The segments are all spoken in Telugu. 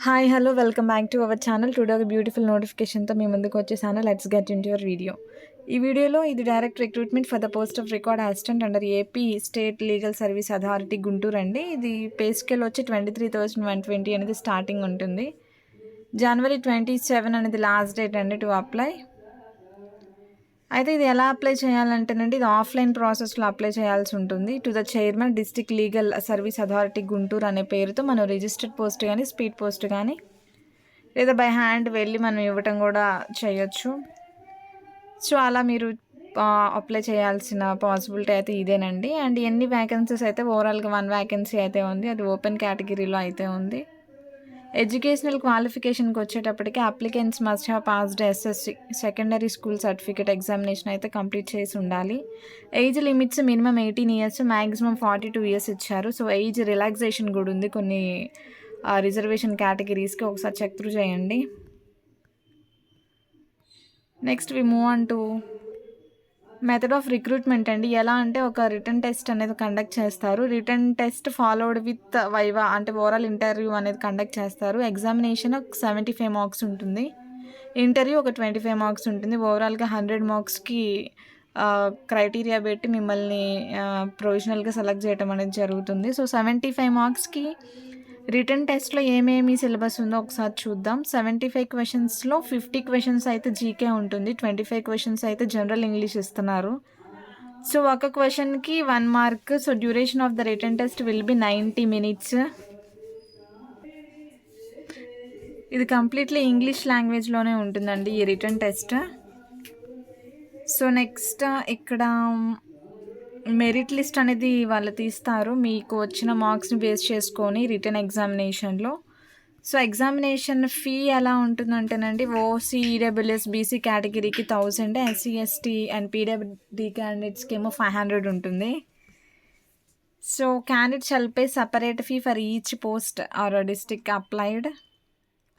Hi hello welcome back to our channel. Today ఒక బ్యూటిఫుల్ నోటిఫికేషన్తో మీ ముందుకు వచ్చేసాను. Let's get in your video. ఈ వీడియోలో ఇది direct recruitment for the post of record assistant under AP state legal service authority Guntur అండి. ఇది పే స్కేల్ వచ్చి 23,120 అనేది స్టార్టింగ్ ఉంటుంది. January 27 అనేది లాస్ట్ డేట్ అండి టు అప్లై. అయితే ఇది ఎలా అప్లై చేయాలంటేనండి, ఇది ఆఫ్లైన్ ప్రాసెస్లో అప్లై చేయాల్సి ఉంటుంది. To the chairman district legal service authority Guntur అనే పేరుతో మనం రిజిస్టర్డ్ పోస్ట్ కానీ స్పీడ్ పోస్ట్ కానీ లేదా బై హ్యాండ్ వెళ్ళి మనం ఇవ్వటం కూడా చేయొచ్చు. సో అలా మీరు అప్లై చేయాల్సిన పాసిబిలిటీ అయితే ఇదేనండి. అండ్ ఎన్ని వ్యాకెన్సీస్ అయితే ఓవరాల్గా 1 వ్యాకెన్సీ అయితే ఉంది. అది ఓపెన్ కేటగిరీలో అయితే ఉంది. ఎడ్యుకేషనల్ క్వాలిఫికేషన్కి వచ్చేటప్పటికి applicants must have passed SSC secondary school certificate examination అయితే కంప్లీట్ చేసి ఉండాలి. Age limits minimum 18 years, maximum 42 years ఇచ్చారు. సో ఏజ్ రిలాక్సేషన్ కూడా ఉంది కొన్ని రిజర్వేషన్ కేటగిరీస్కి. ఒకసారి చెక్ త్రూ చేయండి. Next we move on to method of recruitment అండి. ఎలా అంటే ఒక రిటర్న్ టెస్ట్ అనేది కండక్ట్ చేస్తారు. Written test followed with viva అంటే ఓవరాల్ ఇంటర్వ్యూ అనేది కండక్ట్ చేస్తారు. ఎగ్జామినేషన్ 75 మార్క్స్ ఉంటుంది. ఇంటర్వ్యూ ఒక 25 మార్క్స్ ఉంటుంది. ఓవరాల్గా 100 మార్క్స్కి క్రైటీరియా పెట్టి మిమ్మల్ని ప్రొవిజనల్గా సెలెక్ట్ చేయడం అనేది జరుగుతుంది. సో 75 మార్క్స్కి రిటర్న్ టెస్ట్లో ఏమేమి సిలబస్ ఉందో ఒకసారి చూద్దాం. 75 క్వశ్చన్స్లో 50 క్వశ్చన్స్ అయితే జీకే ఉంటుంది. 25 క్వశ్చన్స్ అయితే జనరల్ ఇంగ్లీష్ ఇస్తున్నారు. సో ఒక క్వశ్చన్కి 1 mark. So duration of the return test will be 90 minutes. ఇది కంప్లీట్లీ ఇంగ్లీష్ లాంగ్వేజ్లోనే ఉంటుందండి ఈ రిటర్న్ టెస్ట్. సో నెక్స్ట్ ఇక్కడ మెరిట్ లిస్ట్ అనేది వాళ్ళు తీస్తారు మీకు వచ్చిన మార్క్స్ని బేస్ చేసుకొని రిటర్న్ ఎగ్జామినేషన్లో. సో ఎగ్జామినేషన్ ఫీ ఎలా ఉంటుందంటేనండి, ఓసీ ఈడబ్ల్యూఎస్ బీసీ కేటగిరీకి 1000, ఎస్సీ ఎస్టీ అండ్ పీడబ్ల్యూడీ క్యాండిడేట్స్కి ఏమో 500 ఉంటుంది. So candidate shall pay separate fee for each post or district applied.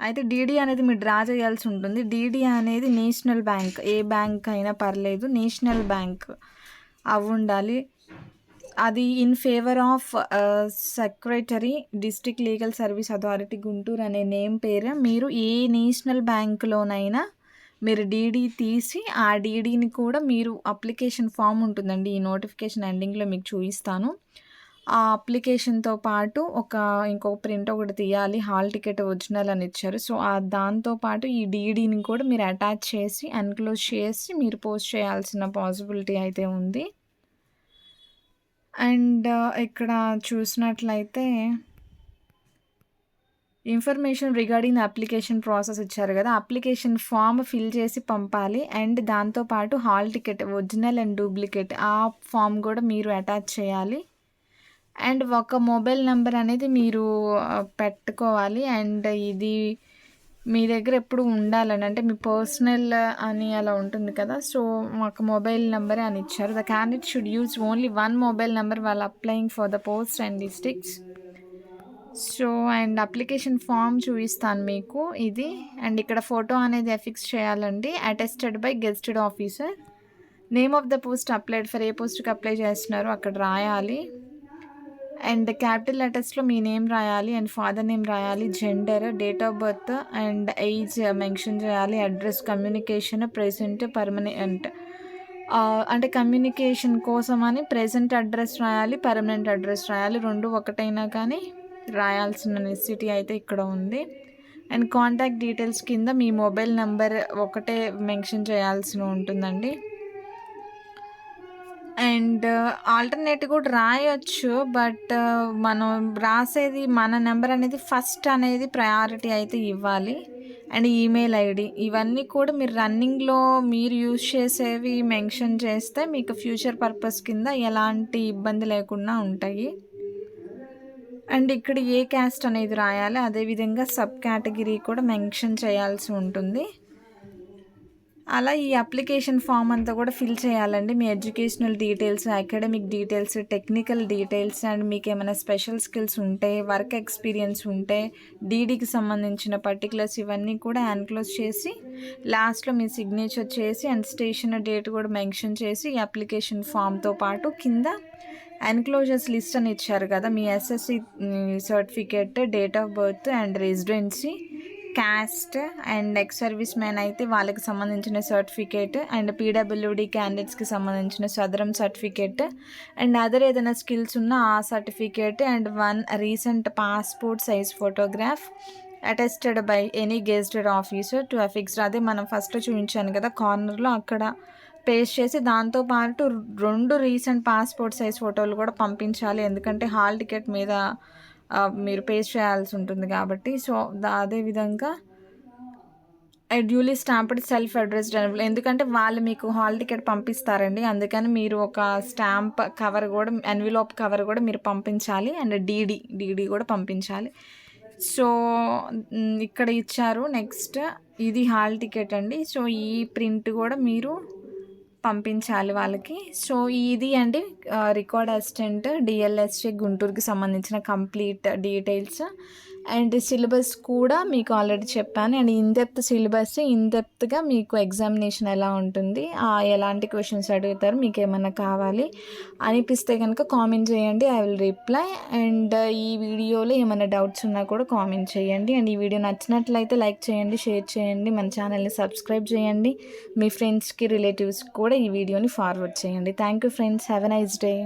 అయితే డీడీ అనేది మీరు డ్రా చేయాల్సి ఉంటుంది. డీడీ అనేది నేషనల్ బ్యాంక్, ఏ బ్యాంక్ అయినా పర్లేదు, నేషనల్ బ్యాంక్ అవి ఉండాలి. అది in favour of secretary district legal service authority Guntur అనే నేమ్ పేరు మీరు ఏ నేషనల్ బ్యాంకులోనైనా మీరు డీడీ తీసి ఆ డీడీని కూడా మీరు అప్లికేషన్ ఫామ్ ఉంటుందండి. ఈ నోటిఫికేషన్ ఎండింగ్లో మీకు చూపిస్తాను. ఆ అప్లికేషన్తో పాటు ఇంకొక ప్రింట్ ఒకటి తీయాలి. హాల్ టికెట్ ఒరిజినల్ అని ఇచ్చారు. సో దాంతోపాటు ఈ డీడీని కూడా మీరు అటాచ్ చేసి ఎన్క్లోజ్ చేసి మీరు పోస్ట్ చేయాల్సిన పాసిబిలిటీ అయితే ఉంది. అండ్ ఇక్కడ చూసినట్లయితే ఇన్ఫర్మేషన్ రిగార్డింగ్ అప్లికేషన్ ప్రాసెస్ ఇచ్చారు కదా, అప్లికేషన్ ఫామ్ ఫిల్ చేసి పంపాలి. అండ్ దాంతోపాటు hall ticket original and duplicate ఆ ఫామ్ కూడా మీరు అటాచ్ చేయాలి. అండ్ ఒక మొబైల్ నెంబర్ అనేది మీరు పెట్టుకోవాలి. అండ్ ఇది మీ దగ్గర ఎప్పుడు ఉండాలని, అంటే మీ పర్సనల్ అని అలా ఉంటుంది కదా, సో మాకు మొబైల్ నెంబరే అని ఇచ్చారు. The candidate should use only 1 mobile number while applying for the post and districts. So and application form చూపిస్తాను మీకు ఇది. అండ్ ఇక్కడ ఫోటో అనేది ఎఫిక్స్ చేయాలండి. Attested by gazetted officer. Name of the post applied for ఏ పోస్ట్కి అప్లై చేస్తున్నారు అక్కడ రాయాలి. అండ్ క్యాపిటల్ లెటర్స్లో మీ నేమ్ రాయాలి అండ్ ఫాదర్ నేమ్ రాయాలి, gender, date of birth and age mention చేయాలి, అడ్రస్, కమ్యూనికేషన్ ప్రెజెంట్, పర్మనెంట్. అంటే కమ్యూనికేషన్ కోసం అని ప్రెజెంట్ అడ్రస్ రాయాలి, పర్మనెంట్ అడ్రస్ రాయాలి. 2 ఒకటైనా కానీ రాయాల్సిన నెసెసిటీ అయితే ఇక్కడ ఉంది. అండ్ కాంటాక్ట్ డీటెయిల్స్ కింద మీ మొబైల్ నెంబర్ ఒకటే మెన్షన్ చేయాల్సి ఉంటుందండి. అండ్ ఆల్టర్నేటివ్ కూడా రాయొచ్చు, బట్ మనం రాసేది మన నెంబర్ అనేది ఫస్ట్ అనేది ప్రయారిటీ అయితే ఇవ్వాలి. అండ్ ఈమెయిల్ ఐడి ఇవన్నీ కూడా మీరు రన్నింగ్లో మీరు యూజ్ చేసేవి మెన్షన్ చేస్తే మీకు ఫ్యూచర్ పర్పస్ కింద ఎలాంటి ఇబ్బంది లేకుండా ఉంటాయి. అండ్ ఇక్కడ ఏ క్యాస్ట్ అనేది రాయాలి, అదేవిధంగా సబ్ కేటగిరీ కూడా మెన్షన్ చేయాల్సి ఉంటుంది. అలా ఈ అప్లికేషన్ ఫామ్ అంతా కూడా ఫిల్ చేయాలండి. మీ educational details, academic details, technical details and మీకు ఏమైనా స్పెషల్ స్కిల్స్ ఉంటే, వర్క్ ఎక్స్పీరియన్స్ ఉంటే, డీడీకి సంబంధించిన పర్టికులర్స్ ఇవన్నీ కూడా ఎన్క్లోజ్ చేసి లాస్ట్లో మీ సిగ్నేచర్ చేసి అండ్ స్టేషన్ డేట్ కూడా మెన్షన్ చేసి ఈ అప్లికేషన్ ఫామ్తో పాటు కింద ఎన్క్లోజర్స్ లిస్ట్ అని ఇచ్చారు కదా, మీ SSC certificate, date of birth and residency, caste and ex service man అయితే వాళ్ళకి సంబంధించిన సర్టిఫికేట్, అండ్ పీడబ్ల్యూడి క్యాండిడేట్స్కి సంబంధించిన సదరం సర్టిఫికేట్, అండ్ అదర్ ఏదైనా స్కిల్స్ ఉన్న ఆ certificate, and 1 recent passport size photograph attested by any gazetted officer to affixed. అదే మనం ఫస్ట్ చూపించాను కదా కార్నర్లో, అక్కడ పేస్ట్ చేసి దాంతోపాటు 2 రీసెంట్ పాస్పోర్ట్ సైజ్ ఫోటోలు కూడా పంపించాలి. ఎందుకంటే హాల్ టికెట్ మీద మీరు పేస్ట్ చేయాల్సి ఉంటుంది కాబట్టి. సో అదేవిధంగా duly stamped self addressed envelope, ఎందుకంటే వాళ్ళు మీకు హాల్ టికెట్ పంపిస్తారండి, అందుకని మీరు ఒక స్టాంప్ కవర్ కూడా, ఎన్విలాప్ కవర్ కూడా మీరు పంపించాలి. అండ్ డీడీ కూడా పంపించాలి. సో ఇక్కడ ఇచ్చారు. నెక్స్ట్ ఇది హాల్ టికెట్ అండి. సో ఈ ప్రింట్ కూడా మీరు పంపించాలి వాళ్ళకి. సో ఇది అండి రికార్డ్ అసిస్టెంట్ డిఎల్ఎస్ఏ గుంటూరుకి సంబంధించిన కంప్లీట్ డీటెయిల్స్. అండ్ సిలబస్ కూడా మీకు ఆల్రెడీ చెప్పాను. అండ్ ఇన్డెప్త్ సిలబస్, ఇన్డెప్త్గా మీకు ఎగ్జామినేషన్ ఎలా ఉంటుంది, ఎలాంటి క్వశ్చన్స్ అడుగుతారు, మీకు ఏమైనా కావాలి అనిపిస్తే కనుక కామెంట్ చేయండి, ఐ విల్ రిప్లై. అండ్ ఈ వీడియోలో ఏమైనా డౌట్స్ ఉన్నా కూడా కామెంట్ చేయండి. అండ్ ఈ వీడియో నచ్చినట్లయితే లైక్ చేయండి, షేర్ చేయండి, మన ఛానల్ని సబ్స్క్రైబ్ చేయండి, మీ ఫ్రెండ్స్కి రిలేటివ్స్కి కూడా ఈ వీడియోని ఫార్వర్డ్ చేయండి. Thank you friends, have a nice day.